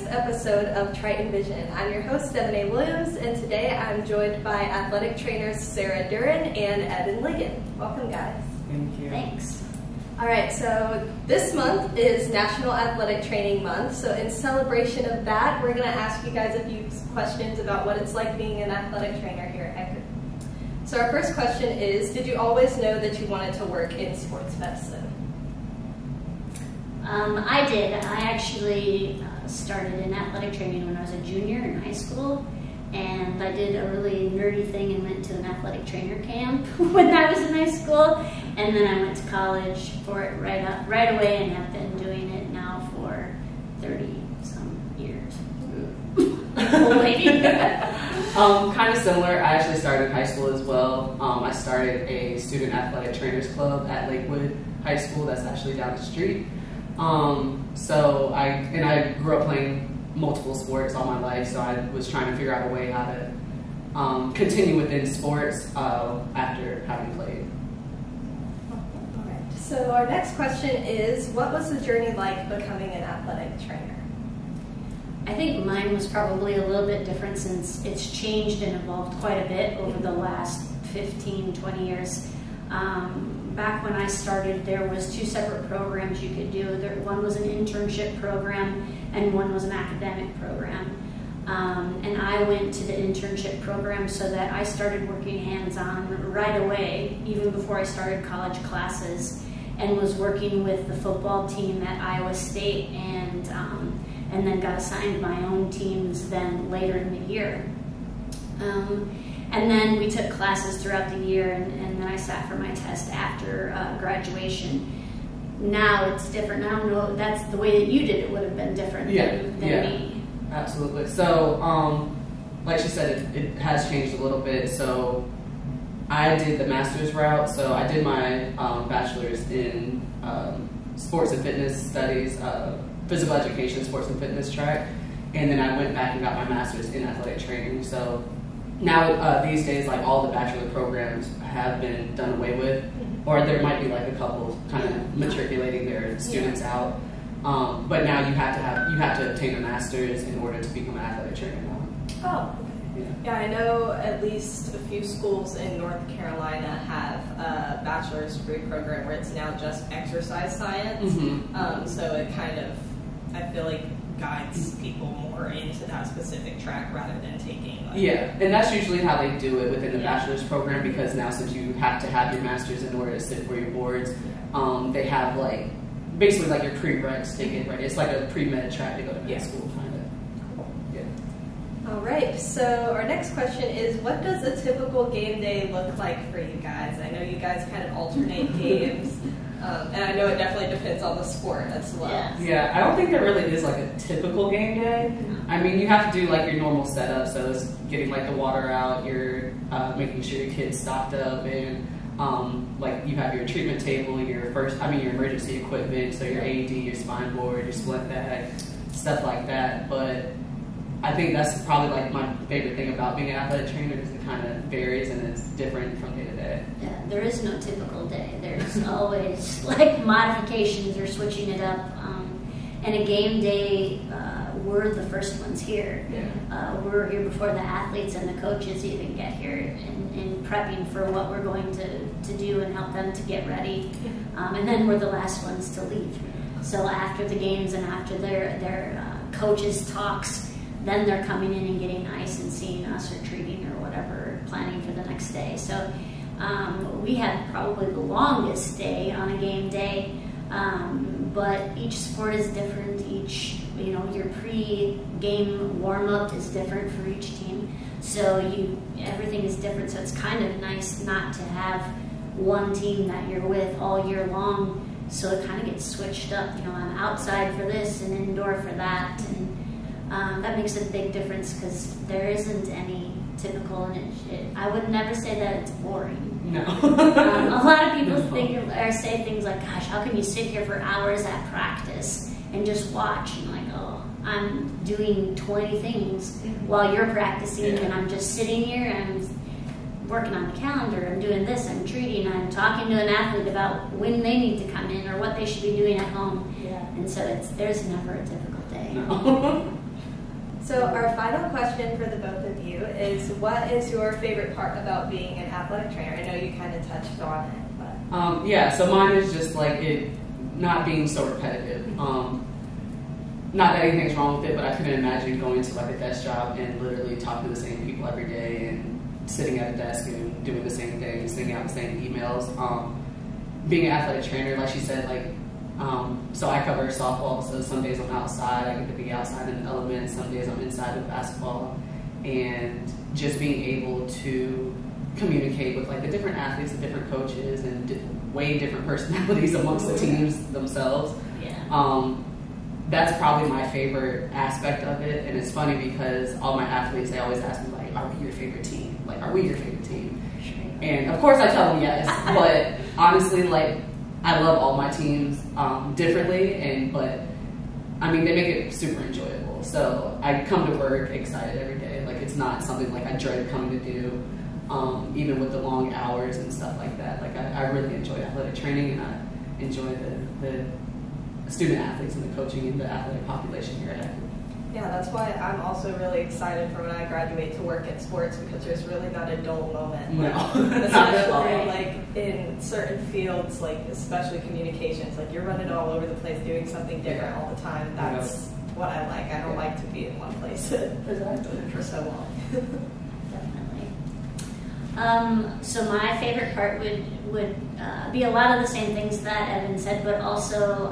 episode of TritonVision. I'm your host, Devanée Williams, and today I'm joined by athletic trainers Sarah Duren and Evan Ligon. Welcome, guys. Thank you. Thanks. All right, so this month is National Athletic Training Month, so in celebration of that, we're going to ask you guys a few questions about what it's like being an athletic trainer here at Eckerd. So our first question is, did you always know that you wanted to work in sports medicine? I did. I actually started in athletic training when I was a junior in high school, and I did a really nerdy thing and went to an athletic trainer camp when I was in high school, and then I went to college for it right away and have been doing it now for 30-some years. Old lady. Kind of similar. I actually started in high school as well. I started a student athletic trainers club at Lakewood High School that's actually down the street. So I grew up playing multiple sports all my life, so I was trying to figure out a way how to continue within sports after having played. All right. So our next question is, what was the journey like becoming an athletic trainer? I think mine was probably a little bit different since it's changed and evolved quite a bit over the last 15, 20 years. Back when I started, there was two separate programs you could do. One was an internship program and one was an academic program. And I went to the internship program so that I started working hands-on right away, even before I started college classes, and was working with the football team at Iowa State, and then got assigned my own teams then later in the year. And then we took classes throughout the year, and then I sat for my test after graduation. Now it's different. I don't know, that's the way that you did it would have been different than me. Absolutely. So, like she said, it has changed a little bit. So I did the master's route. So I did my bachelor's in sports and fitness studies, physical education, sports and fitness track. And then I went back and got my master's in athletic training. So now, these days, like all the bachelor programs have been done away with, or there might be like a couple kind of matriculating their students out. But now you have to obtain a master's in order to become an athletic trainer now. Oh, okay. Yeah, I know at least a few schools in North Carolina have a bachelor's degree program where it's now just exercise science. So it kind of, I feel like, guides people more into that specific track rather than taking and that's usually how they do it within the bachelor's program, because now since you have to have your master's in order to sit for your boards, they have like basically like your prereqs to get ready. It's like a pre-med track to go to med school kind of. All right, so our next question is, what does a typical game day look like for you guys? I know you guys kind of alternate games. And I know it definitely depends on the sport as well. Yeah, I don't think there really is like a typical game day. I mean, you have to do like your normal setup, so it's getting like the water out, you're making sure your kid's stocked up, and like you have your treatment table, your emergency equipment, so your AED, your spine board, your splint bag, stuff like that. But I think that's probably like my favorite thing about being an athletic trainer, is it kind of varies and it's different from day to day. Yeah, there is no typical day. There's always like modifications or switching it up. And a game day, we're the first ones here. We're here before the athletes and the coaches even get here, in prepping for what we're going to do and help them to get ready. And then we're the last ones to leave. So after the games and after their coaches' talks, then they're coming in and getting ice and seeing us or treating or whatever, planning for the next day. So we had probably the longest day on a game day, but each sport is different. Your pre-game warm-up is different for each team. So everything is different. So it's kind of nice not to have one team that you're with all year long. So it kind of gets switched up. I'm outside for this and indoor for that, and that makes a big difference because there isn't any typical, and I would never say that it's boring. No. A lot of people say things like, gosh, how can you sit here for hours at practice and just watch? And like, oh, I'm doing 20 things while you're practicing, and I'm just sitting here and I'm working on the calendar, I'm doing this, I'm treating, I'm talking to an athlete about when they need to come in or what they should be doing at home. And so there's never a typical day. No. So our final question for the both of you is, what is your favorite part about being an athletic trainer? I know you kind of touched on it, but... Yeah, so mine is just like it not being so repetitive. Not that anything's wrong with it, but I couldn't imagine going to like a desk job and literally talking to the same people every day and sitting at a desk and doing the same thing, sending out the same emails. Being an athletic trainer, like she said, like so I cover softball, so some days I'm outside, I get to be outside in the elements, some days I'm inside with basketball, and just being able to communicate with like the different athletes, the different coaches, and way different personalities amongst the teams themselves. Yeah. That's probably my favorite aspect of it, and it's funny because all my athletes, they always ask me like, are we your favorite team? Like, are we your favorite team? Sure. And of course I tell them yes, but honestly, like, I love all my teams differently, but I mean, they make it super enjoyable. So I come to work excited every day. Like, it's not something like I dread coming to do, even with the long hours and stuff like that. Like, I really enjoy athletic training, and I enjoy the student athletes and the coaching and the athletic population here at Eckerd. Yeah, that's why I'm also really excited for when I graduate to work in sports, because there's really not a dull moment. No, Like, not at all. especially like in certain fields, like especially communications, like you're running all over the place doing something different all the time. That's what I like. I don't like to be in one place for so long. Definitely. So my favorite part would be a lot of the same things that Evan said, but also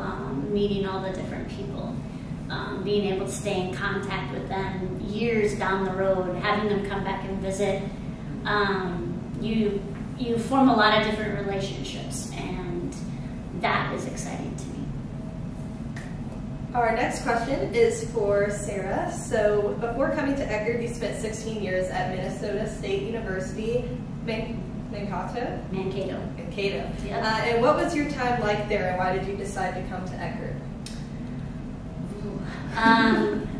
meeting all the different people. Being able to stay in contact with them years down the road, having them come back and visit. You form a lot of different relationships, and that is exciting to me. Our next question is for Sarah. So before coming to Eckerd, you spent 16 years at Minnesota State University, Mankato? Mankato. Yep. Yep. And what was your time like there, and why did you decide to come to Eckerd?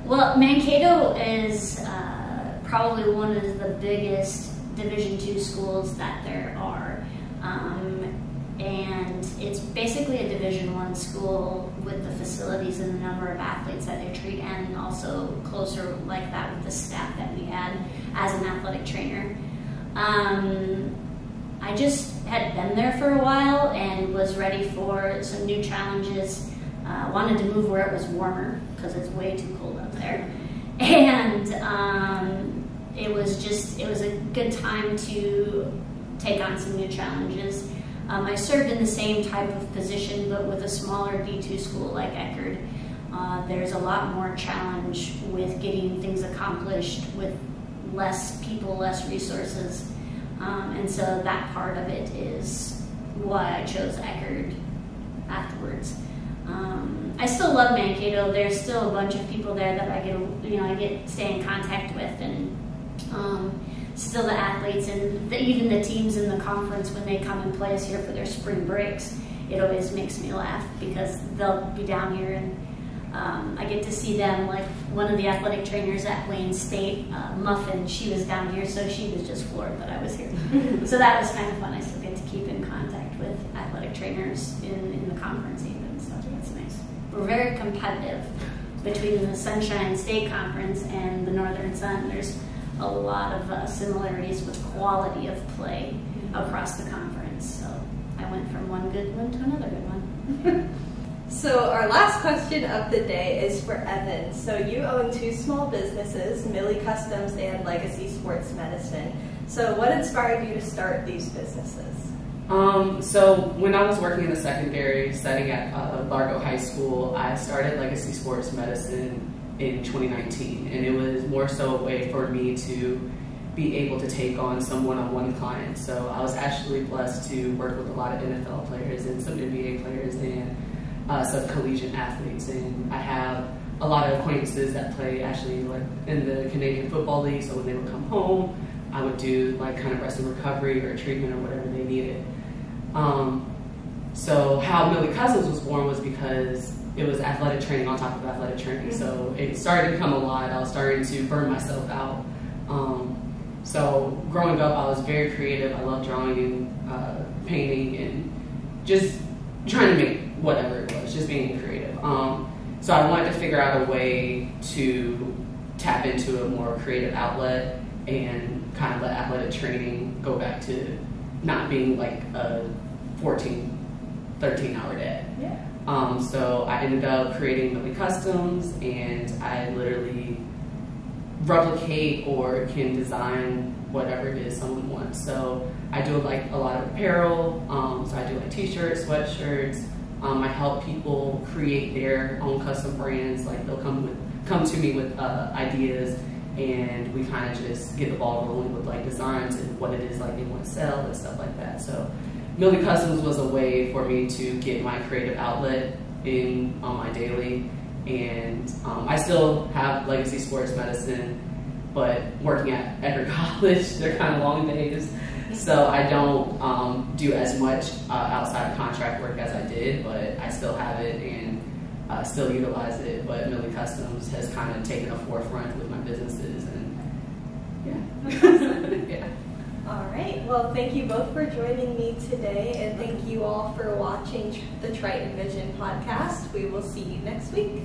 Well, Mankato is probably one of the biggest Division II schools that there are. And it's basically a Division I school with the facilities and the number of athletes that they treat, and also closer like that with the staff that we had as an athletic trainer. I just had been there for a while and was ready for some new challenges. Wanted to move where it was warmer because it's way too cold up there. And it was a good time to take on some new challenges. I served in the same type of position, but with a smaller D2 school like Eckerd. There's a lot more challenge with getting things accomplished with less people, less resources. And so that part of it is why I chose Eckerd afterwards. I still love Mankato. There's still a bunch of people there that I get stay in contact with, and still the athletes and even the teams in the conference when they come and play us here for their spring breaks. It always makes me laugh because they'll be down here, and I get to see them. Like one of the athletic trainers at Wayne State, Muffin, she was down here, so she was just floored that I was here. So that was kind of fun. I still get to keep in contact with athletic trainers in the conference even, so that's nice. We're very competitive between the Sunshine State Conference and the Northern Sun. There's a lot of similarities with quality of play across the conference. So I went from one good one to another good one. So our last question of the day is for Evan. So you own two small businesses, Millie Customs and Legacy Sports Medicine. So what inspired you to start these businesses? So when I was working in the secondary setting at Largo High School, I started Legacy Sports Medicine in 2019, and it was more so a way for me to be able to take on some one-on-one clients. So I was actually blessed to work with a lot of NFL players and some NBA players and some collegiate athletes, and I have a lot of acquaintances that play actually like in the Canadian Football League. So when they would come home, I would do like kind of rest and recovery or treatment or whatever they needed. So how Millie Cousins was born was because it was athletic training on top of athletic training. So it started to become a lot. I was starting to burn myself out. So growing up, I was very creative. I loved drawing and painting and just trying to make whatever it was, just being creative. So I wanted to figure out a way to tap into a more creative outlet and kind of let athletic training go back to not being like a 13 hour day. Yeah. So I ended up creating Millie Customs, and I literally replicate or can design whatever it is someone wants. So I do like a lot of apparel. So I do like t-shirts, sweatshirts. I help people create their own custom brands. Like they'll come to me with ideas, and we kind of just get the ball rolling with like designs and what it is like they want to sell and stuff like that. So Millie Customs was a way for me to get my creative outlet in on my daily. And I still have legacy sports medicine, but working at Edgar College, they're kind of long days. So I don't do as much outside of contract work as I did, but I still have it and still utilize it. But Millie Customs has kind of taken a forefront with my businesses, and yeah. All right. Well, thank you both for joining me today, and thank you all for watching the TritonVision podcast. We will see you next week.